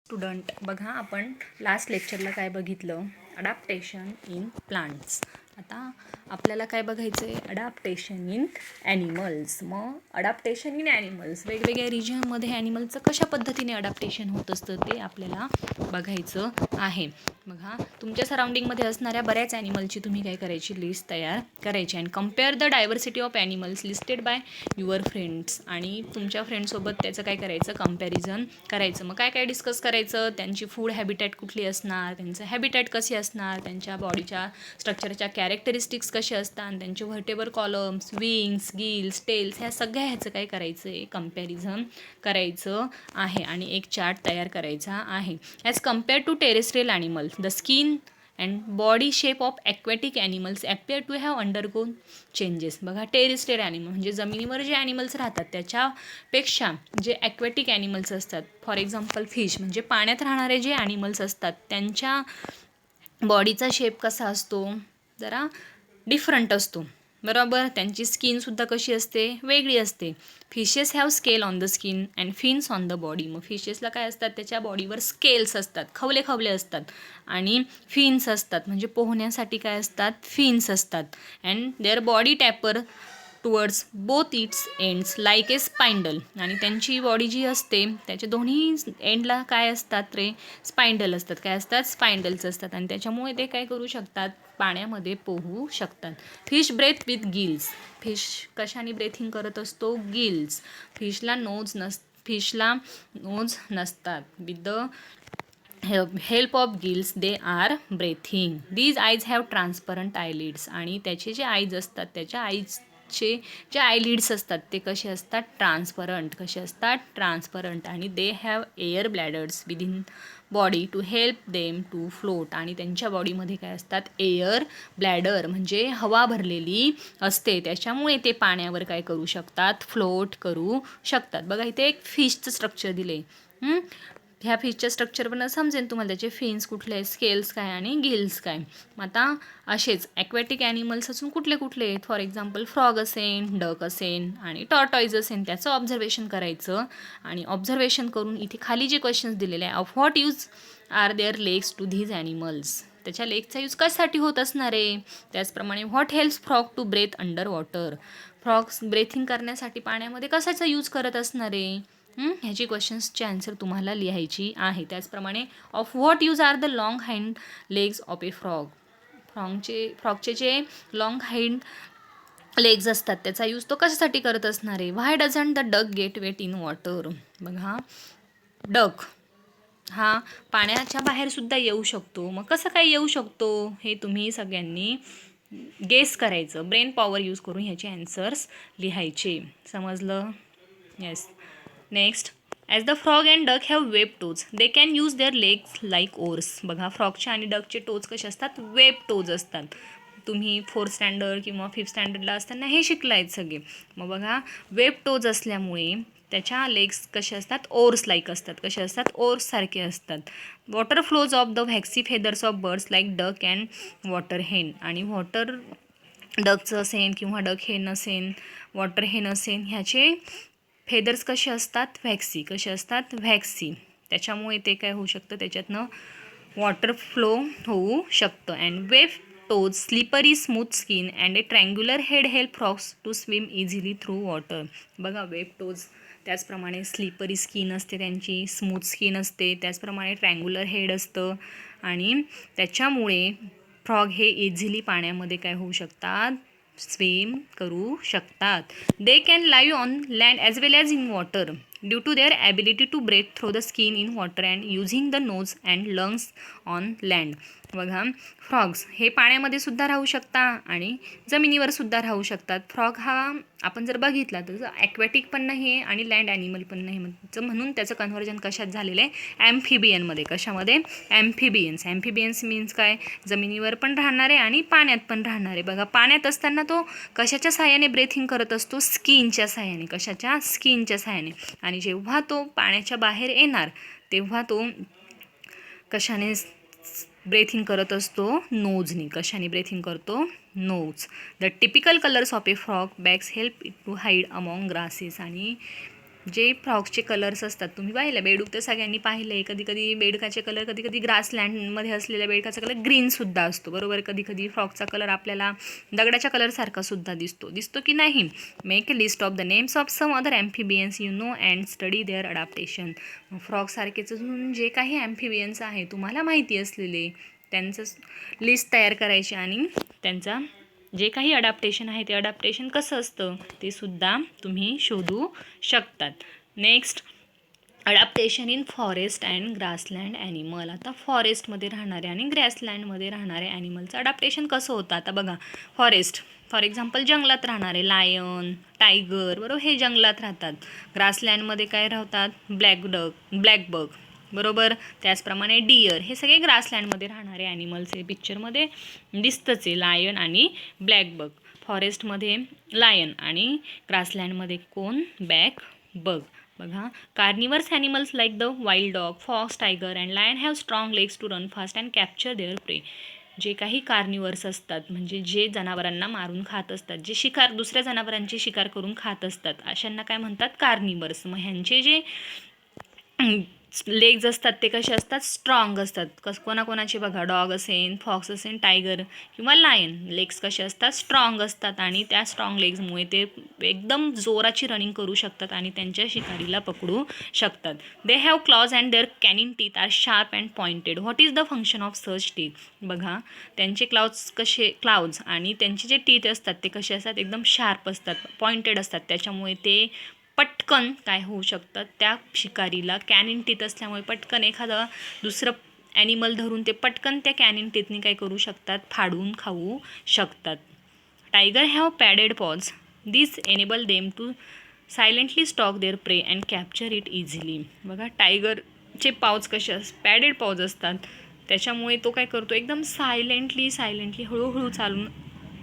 Student बघा, आपण last लेक्चरला काय बघितलं? Adaptation in plants. आता आपल्याला काय बघायचं आहे? Adaptation in animals. मग अडॅप्टेशन इन ॲनिमल्स, वेगवेगळ्या रिजनमध्ये ॲनिमलचं कशा पद्धतीने अडॅप्टेशन होत असतं ते आपल्याला बघायचं आहे. बघा, तुमच्या सराउंडिंगमध्ये असणाऱ्या बऱ्याच ॲनिमलची तुम्ही काय करायची? लिस्ट तयार करायची and compare the diversity of animals listed by your friends. आणि तुमच्या फ्रेंड्ससोबत त्याचं काय करायचं? कंपॅरिझन करायचं. मग काय काय डिस्कस करायचं? त्यांची फूड हॅबिटॅट कुठली असणार, त्यांचं हॅबिटॅट कशी असणार, त्यांच्या बॉडीच्या स्ट्रक्चरच्या कॅरेक्टरिस्टिक्स कसे असतात, त्यांचे व्हर्टेबल कॉलम्स, विंग्स, गिल्स, टेल्स, ह्या सगळ्या ह्याचं काय करायचं आहे? कंपॅरिझन करायचं आहे आणि एक चार्ट तयार करायचा आहे. As compare to terrestrial animal, the skin and body shape of aquatic animals appear to have undergone changes. बघा, टेरेस्ट्रियल ॲनिमल म्हणजे जमिनीवर जे ॲनिमल्स राहतात त्याच्यापेक्षा जे ॲक्वॅटिक ॲनिमल्स असतात, फॉर एक्झाम्पल फिश म्हणजे पाण्यात राहणारे जे ॲनिमल्स असतात, त्यांच्या बॉडीचा शेप कसा असतो? जरा डिफरंट असतो, बरोबर. त्यांची स्किनसुद्धा कशी असते? वेगळी असते. Fishes have scale on the skin and fins on the body. मग फिशेसला काय असतात? त्याच्या बॉडीवर स्केल्स असतात, खवले खवले असतात, आणि फिन्स असतात म्हणजे पोहण्यासाठी काय असतात? फिन्स असतात. And there body tapper towards both it's ends like A spindle. आणि त्यांची बॉडी जी असते त्याच्या दोन्ही एंडला काय असतात रे? स्पाइंडल असतात. काय असतात? स्पाइंडल्स असतात. आणि त्याच्यामुळे ते काय करू शकतात? पाण्यामध्ये पोहू शकतात. Fish breathe with gills. Fish कशाने ब्रेथिंग करत असतो? गिल्स. फिशला नोज नसतात. With the help of gills they are breathing. These eyes have transparent eyelids. आणि त्याचे जे आईज असतात, त्याच्या आईजचे जे आयलिड्स असतात ते कसे असतात? ट्रान्सपरंट. कसे असतात? ट्रान्सपरंट. आणि they have air bladders within body to help them to float. आणि त्यांच्या बॉडीमध्ये काय असतात? एअर ब्लॅडर म्हणजे हवा भरलेली असते, त्याच्यामुळे ते पाण्यावर काय करू शकतात? फ्लोट करू शकतात. बघा, इथे एक फिशचं स्ट्रक्चर दिले. ह्या फिशच्या स्ट्रक्चरवरून समजेल तुम्हाला त्याचे फिन्स कुठले आहेत, स्केल्स काय आणि गिल्स काय. मग आता असेच ॲक्वॅटिक ॲनिमल्स असून कुठले कुठले आहेत? फॉर एक्झाम्पल फ्रॉग असेन, डक असेन आणि टॉर्टॉईज असेन. त्याचं ऑब्झर्वेशन करायचं. आणि ऑब्झर्वेशन करून इथे खाली जे क्वेश्चन्स दिलेले आहे, of what use are their legs to these animals. त्याच्या लेगचा यूज कशासाठी होत असणार आहे? त्याचप्रमाणे what helps frog to breathe under water. Frogs breathing करण्यासाठी पाण्यामध्ये कशाचा यूज करत असणार आहे? ह्याची क्वेश्चन्सची आन्सर तुम्हाला लिहायची आहे. त्याचप्रमाणे of what use are the long hind legs of a frog. फ्रॉगचे जे लॉंग हाइंड लेग्स असतात त्याचा यूज तो कशासाठी करत असणार आहे? Why doesn't the duck get wet in water. बघा, डक हा पाण्याच्या बाहेरसुद्धा येऊ शकतो. मग कसं काय येऊ शकतो हे तुम्ही सगळ्यांनी गेस करायचं. ब्रेन पॉवर यूज करून ह्याचे आन्सर्स लिहायचे. समजलं? Yes. Next, as the frog and duck have web toes they can use their legs like oars. बघा, फ्रॉगचे आणि डकचे टोज कसे असतात? वेब टोज असतात. तुम्ही 4th स्टँडर्ड किंवा 5th स्टँडर्डला असताना हे शिकला आहेत सगळे. मग बघा, वेब टोज असल्यामुळे त्याच्या लेग्स कसे असतात? ओर्स लाईक असतात. कसे असतात? ओर्स सारखे असतात. Water flows off the waxy feathers of birds like duck and water hen. आणि वॉटर डकचं असेन किंवा डक हेन असेन, वॉटर हेन असेन, ह्याचे फेदर्स कसे असतात? व्हॅक्सी. कसे असतात? व्हॅक्सी. त्याच्यामुळे ते काय होऊ शकतं? त्याच्यातनं वॉटर फ्लो होऊ शकतं. And web toes, slippery smooth skin and a triangular head help frogs to swim easily through water. बघा, वेब टोज, त्याचप्रमाणे स्लिपरी स्किन असते त्यांची, स्मूथ स्किन असते, त्याचप्रमाणे ट्रँग्युलर हेड असतं. आणि त्याच्यामुळे फ्रॉग हे इझिली पाण्यामध्ये काय होऊ शकतात? स्विम करू शकतात. They can live on land as well as in water due to their ability to breathe through the skin in water and using the nose and lungs on land. बघा, frogs हे पाण्यामध्ये सुद्धा राहू शकतात आणि जमिनीवर सुद्धा राहू शकतात. फ्रॉग हा आपण जर बघितला तर ॲक्वॅटिक पण नाही आहे आणि लँड ॲनिमल पण नाही. म्हणून त्याचं कन्व्हर्जन कशात झालेलं आहे? ॲम्फिबियनमध्ये. कशामध्ये? ॲम्फिबियन्स. ॲम्फिबियन्स मीन्स काय? जमिनीवर पण राहणारे आणि पाण्यात पण राहणारे. बघा, पाण्यात असताना तो कशाच्या सहाय्याने ब्रेथिंग करत असतो? स्किनच्या सहाय्याने. कशाच्या? स्किनच्या सहाय्याने. आणि जेव्हा तो पाण्याच्या बाहेर येणार तेव्हा तो कशाने ब्रेथिंग करत असतो? नोजनी. कशाने ब्रेथिंग करतो? Nose. The typical colours of a frog bags help it to hide among grasses. आणि जे फ्रॉक्सचे कलर्स असतात तुम्ही पाहिलं, बेडूक तर सगळ्यांनी पाहिले. कधी कधी बेडकाचे कलर, कधी कधी ग्रासलँडमध्ये असलेल्या बेडकाचा कलर ग्रीनसुद्धा असतो, बरोबर. कधी कधी फ्रॉकचा कलर आपल्याला दगडाच्या कलरसारखा सुद्धा दिसतो की नाही. Make a list of the names of some other amphibians you know and study their adaptation. फ्रॉकसारखेच जे काही ॲम्फिबियन्स आहे तुम्हाला माहिती असलेले, त्यांचं लिस्ट तयार करायची आणि त्यांचा जे काही अडॅप्टेशन आहे ते अडॅप्टेशन कसं असतं ते सुद्धा तुम्ही शोधू शकतात. Next, adaptation in forest and grassland animal. आता फॉरेस्टमध्ये राहणारे आणि ग्रासलँडमध्ये राहणारे ॲनिमलचं अडॅप्टेशन कसं होतं. आता बघा, फॉर एक्झाम्पल जंगलात राहणारे लायन, टायगर, बरोबर, हे जंगलात राहतात. ग्रासलँडमध्ये काय राहतात, ब्लॅक बग, बरोबर. त्याचप्रमाणे डिअर, हे सगळे ग्रासलँडमध्ये राहणारे ॲनिमल्स हे पिक्चरमध्ये दिसतंच आहे, लायन आणि ब्लॅक बग. फॉरेस्टमध्ये लायन आणि ग्रासलँडमध्ये कोण, बग. बघा, carnivores animals like the wild dog, fox, tiger and lion have strong legs to run fast and capture their prey. जे काही कार्निवर्स असतात म्हणजे जे जनावरांना मारून खात असतात, जे दुसऱ्या जनावरांची शिकार करून खात असतात, अशांना काय म्हणतात, कार्निवर्स. मग ह्यांचे जे लेग्स असतात ते कसे असतात, स्ट्रॉंग असतात. कोणाकोणाचे बघा, डॉग असेल, फॉक्स असेल, टायगर किंवा लायन, लेग्स कसे असतात, स्ट्रॉंग असतात आणि त्या स्ट्रॉंग लेग्समुळे ते एकदम जोराची रनिंग करू शकतात आणि त्यांच्या शिकारीला पकडू शकतात. They have claws and their canine teeth are sharp and pointed. What is the function of such teeth. बघा, त्यांचे क्लाउज आणि त्यांचे जे टीथ असतात ते कसे असतात, एकदम शार्प असतात, पॉइंटेड असतात. त्याच्यामुळे ते पटकन काय होऊ शकतात, त्या शिकारीला कॅनिन टीथ असल्यामुळे पटकन एखादं दुसरं ॲनिमल धरून ते पटकन त्या कॅनिन टीथनी काय करू शकतात, फाडून खाऊ शकतात. Tiger have padded paws. This enable them to silently stalk their prey and capture it easily. बघा, टायगरचे पाऊज कसे पॅडेड पाऊज असतात, त्याच्यामुळे तो काय करतो, एकदम सायलेंटली हळूहळू चालून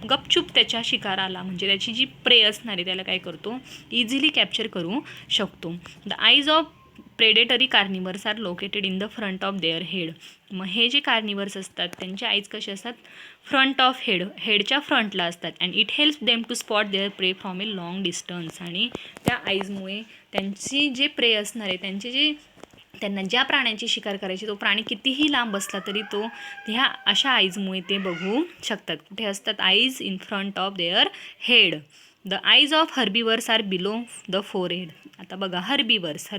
गपचूप त्याच्या शिकाराला, म्हणजे त्याची जी प्रे असणार आहे त्याला काय करतो, इझिली कॅप्चर करू शकतो. The eyes of predatory carnivores are located in the front of their head. मग हे जे कार्निवर्स असतात त्यांचे आईज कसे असतात, फ्रंट ऑफ हेडच्या फ्रंटला असतात. And it helps them to spot their prey from a long distance. आणि त्या आईजमुळे त्यांची जे प्रे असणार आहे, त्यांना ज्या प्राण्यांची शिकार करायची, तो प्राणी कितीही लांब असला तरी तो ह्या अशा आईजमुळे ते बघू शकतात. कुठे असतात eyes, in front of their head. The eyes of herbivores are below the forehead. आता बघा, herbivores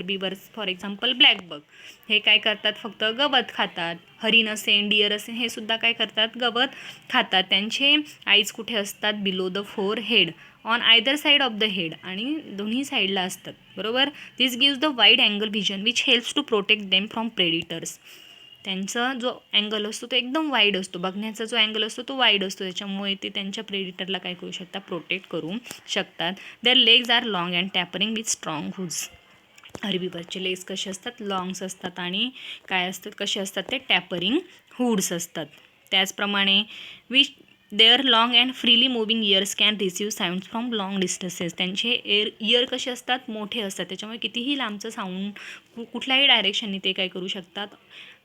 for example black buck, हे काय करतात, फक्त गवत खातात. हरिण असेल, डिअर असेल, हे सुद्धा काय करतात, गवत खातात. त्यांचे आईज कुठे असतात, below the forehead, on either side of the head, आणि दोन्ही साईडला असतात, बरोबर. This gives the wide angle vision which helps to protect them from predators. त्यांचा जो अँगल असतो तो एकदम वाईड असतो, बघण्याचा जो अँगल असतो तो वाईड असतो, त्याच्यामुळे ते त्यांच्या प्रेडिटरला काय करू शकतात, प्रोटेक्ट करू शकतात. Their legs are long and tapering with strong hoods. हर्बीवर्सचे लेग्स कसे असतात, लॉंग्स असतात आणि काय असतात, कसे असतात, ते टॅपरिंग हुड्स असतात. त्याचप्रमाणे which their long and freely moving ears can receive sounds from long distances. त्यांचे इयर कसे असतात, मोठे असतात, त्याच्यामुळे कितीही लांबचं साऊंड कुठल्याही डायरेक्शननी ते काय करू शकतात,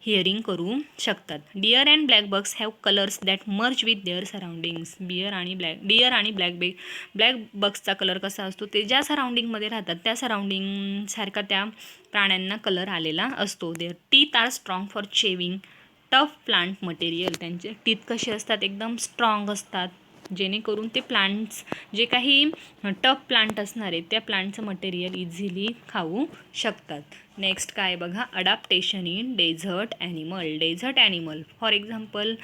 हिअरिंग करू शकतात. Deer and black bucks have colours that merge with their surroundings. Deer आणि ब्लॅक बग्सचा कलर कसा असतो, ते ज्या सराउंडिंगमध्ये राहतात त्या सराउंडिंगसारखा त्या प्राण्यांना कलर आलेला असतो. Their teeth are strong for chewing tough plant material. त्यांचे टीथ कसे असतात, एकदम स्ट्रॉंग असतात, जेणेकरून ते प्लांट्स, जे काही टफ प्लांट असणार आहे त्या प्लांटचं मटेरियल इझिली खाऊ शकतात. नेक्स्ट काय बघा, adaptation in desert animal. For example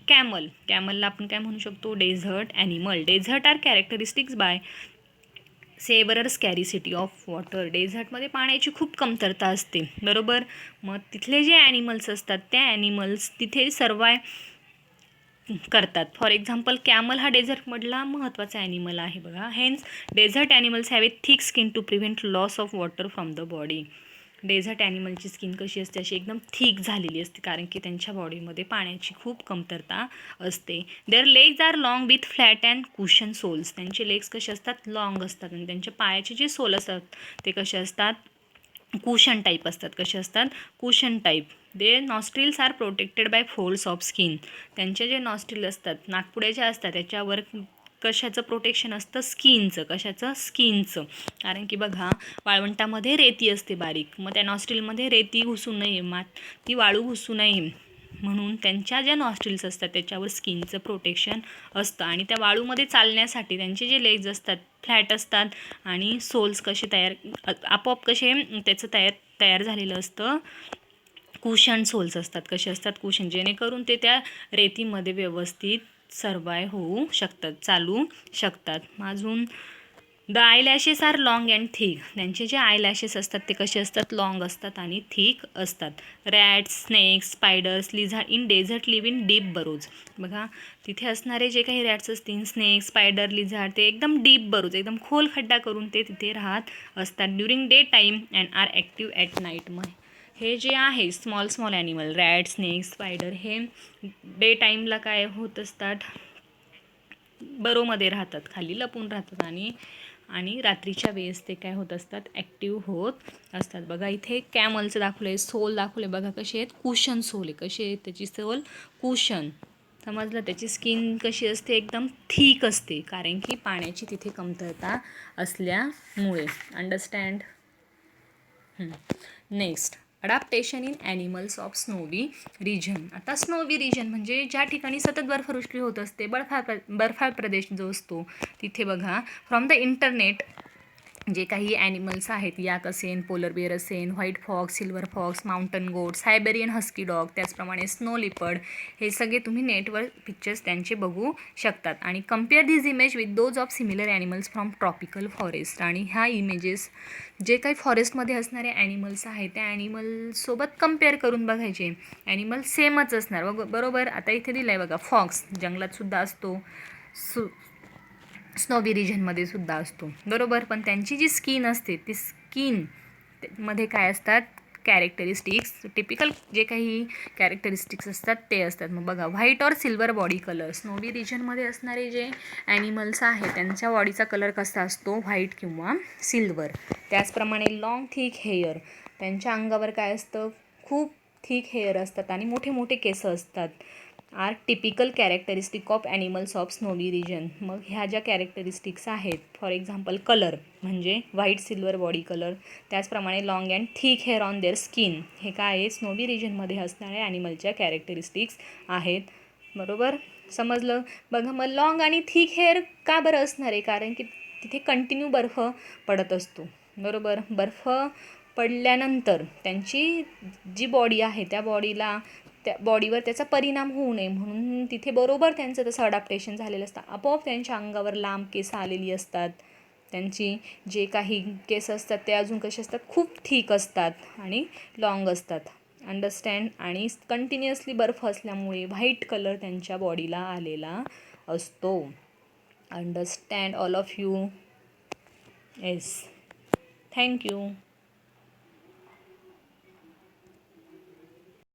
कॅमलला आपण काय म्हणू शकतो, desert animal. Desert are characteristics by severe scarcity of water. डेझर्टमध्ये पाण्याची खूप कमतरता असते, बरोबर. मग तिथले जे ॲनिमल्स असतात त्या ॲनिमल्स तिथे सर्वाईव्ह करतात. फॉर एक्झाम्पल कॅमल हा डेझर्टमधला महत्त्वाचा ॲनिमल आहे बघा. Hence desert animals have a thick skin to prevent loss of water from the body. Desert ॲनिमलची स्किन कशी असते, अशी एकदम थिक झालेली असते, कारण की त्यांच्या बॉडीमध्ये पाण्याची खूप कमतरता असते. Their legs are long with flat and cushion soles. त्यांचे लेग्स कसे असतात, लॉंग असतात, आणि त्यांच्या पायाचे जे सोल असतात ते कसे असतात, कुशन टाईप असतात. कसे असतात, cushion type. They nostrils are protected by folds of skin. त्यांचे जे नॉस्ट्रिल असतात, नाकपुड्या ज्या असतात त्याच्यावर कशाचं प्रोटेक्शन असतं? स्किनचं. कशाचं? स्किनचं. कारण की बघा वाळवंटामध्ये रेती असते बारीक, मग त्या नॉस्ट्रिलमध्ये रेती घुसू नये, ती वाळू घुसू नये म्हणून त्यांच्या ज्या नॉस्ट्रिल्स असतात त्याच्यावर स्किनचं प्रोटेक्शन असतं. आणि त्या वाळूमध्ये चालण्यासाठी त्यांचे जे लेग्स असतात फ्लॅट असतात आणि सोल्स कसे आपोआप कसे त्याचं तयार झालेलं असतं, कुशन सोल्स असतात. कसे असतात? कुशन, जेणेकरून ते त्या रेतीमध्ये व्यवस्थित सर्वाइव्ह होऊ शकतात, चालू शकतात. अजून the eyelashes are long and thick. त्यांचे जे आयलॅशेस असतात ते कसे असतात? लॉंग असतात आणि थिक असतात. Rats, snakes, spiders, lizard in desert live in deep burrows. बघा तिथे असणारे जे काही रॅट्स असतील, स्नेक्स, स्पायडर, लिझार्ड, ते एकदम डीप बरोज, एकदम खोल खड्डा करून ते तिथे राहत असतात during day time and are active at night. मग हे जे आहे small animal, rat, snakes, spider, हे डे टाईमला काय होत असतात? बरोमध्ये राहतात, खाली लपून राहतात आणि रात्रीच्या वेळेस ते काय होत असतात? ॲक्टिव्ह होत असतात. बघा इथे कॅमलचं दाखवलं आहे, सोल दाखवले. बघा कसे आहेत? कुशन सोल आहे. कशी आहे त्याची सोल? कुशन. समजलं? त्याची स्किन कशी असते? एकदम थिक असते, कारण की पाण्याची तिथे कमतरता असल्यामुळे. Understand? Next, adaptation in animals of snowy region. आता स्नोवी रिजन म्हणजे ज्या ठिकाणी सतत बर्फवृष्टी होत असते, बर्फाळ प्रदेश जो असतो तिथे बघा फ्रॉम द इंटरनेट जे काही ॲनिमल्स आहेत, याक असेल, पोलर बिअर असेल, white fox, silver fox, mountain goat, Siberian husky dog, त्याचप्रमाणे स्नो लिपर्ड, हे सगळे तुम्ही नेटवर पिक्चर्स त्यांचे बघू शकतात. आणि compare these image with those of similar animals from tropical forest. आणि ह्या इमेजेस जे काही फॉरेस्टमध्ये असणारे ॲनिमल्स आहेत त्या ॲनिमलसोबत कम्पेअर करून बघायचे. ॲनिमल सेमच असणार बरोबर. आता इथे दिलं आहे बघा, फॉक्स जंगलातसुद्धा असतो, स्नोवी रिजनमध्ये सुद्धा असतो बरोबर. पण त्यांची जी स्किन असते ती स्किन मध्ये काय असतात? कॅरेक्टरिस्टिक्स, टिपिकल जे काही कॅरेक्टरिस्टिक्स असतात ते असतात. मग बघा, व्हाईट और सिल्वर बॉडी कलर. स्नोवी रिजनमध्ये असणारे जे ॲनिमल्स आहेत त्यांच्या बॉडीचा कलर कसा असतो? व्हाईट किंवा सिल्वर. त्याचप्रमाणे लॉंग थिक हेअर, त्यांच्या अंगावर काय असतं? खूप थिक हेअर असतात आणि मोठे मोठे केस असतात. Are typical characteristic of animals of snowy region. मग ह्या ज्या कॅरेक्टरिस्टिक्स आहेत, फॉर एक्झाम्पल कलर म्हणजे व्हाईट सिल्वर बॉडी कलर, त्याचप्रमाणे long and thick hair on their skin, हे काय आहे? स्नोवी रिजनमध्ये असणाऱ्या ॲनिमलच्या कॅरेक्टरिस्टिक्स आहेत बरोबर. समजलं? बघा मग लॉंग आणि थिक हेअर का बरं असणार आहे? कारण की तिथे कंटिन्यू बर्फ पडत असतो बरोबर. बर्फ पडल्यानंतर त्यांची जी बॉडी आहे त्या बॉडीवर त्याचा परिणाम होऊ नये म्हणून तिथे बरोबर त्यांचं तसं अडॅप्टेशन झालेलं असतं. आपोआप त्यांच्या अंगावर लांब केस आलेली असतात. त्यांची जे काही केस असतात ते अजून कसे असतात? खूप थिक असतात आणि लॉंग असतात. अंडरस्टँड? आणि कंटिन्युअसली बर्फ असल्यामुळे व्हाईट कलर त्यांच्या बॉडीला आलेला असतो. Understand all of you? Yes. Thank you.